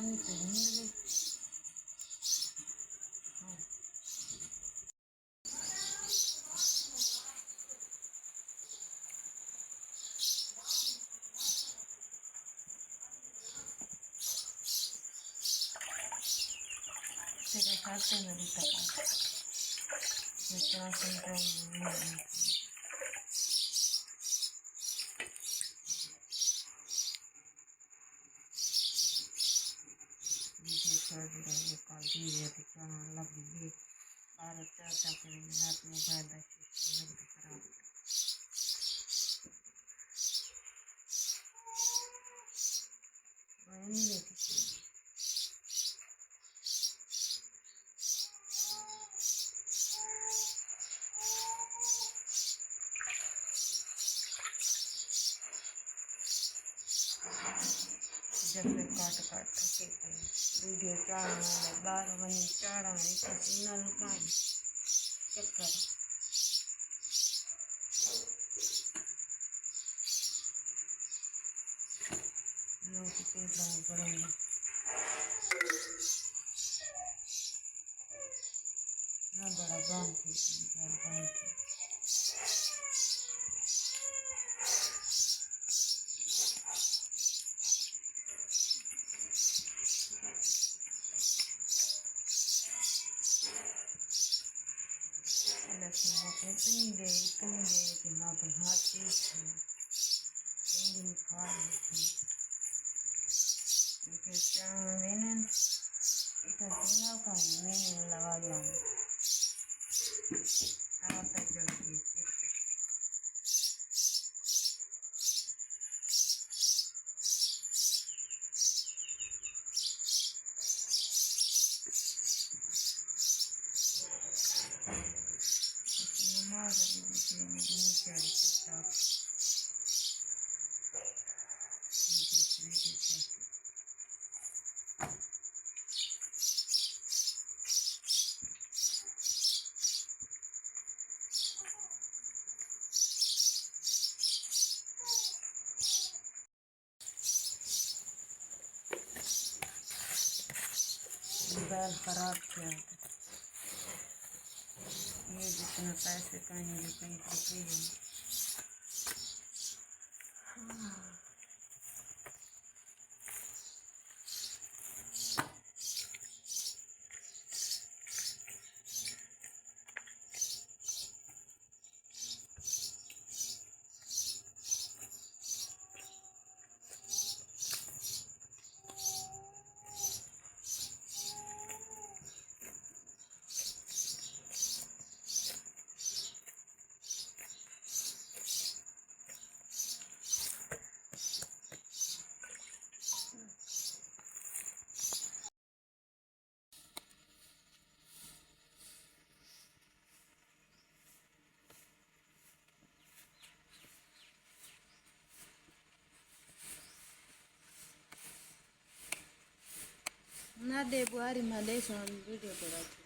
पानी तो नहीं तेरे खाते में भी तका इतना सुनता हूँ काजी है दिखाना लगी भारत चर्चा करेंगे रात में फायदा सिस्टम लग खराब नहीं लेती जब से काट काट थके वीडियो चाड़ना 12 बजे चाड़ा सिग्नल का चक्कर लोग कितने पड़ेंगे ना बड़ा बांध थी इतनी देर कि ना तो हाथ चीज खा रही थी क्योंकि मैंने इतना चुनाव का मैंने लगा लिया आप जल्दी मोबाइल खराब किया ये जितना पैसे कहीं रुपये ना दे बुआरी में ले वीडियो करा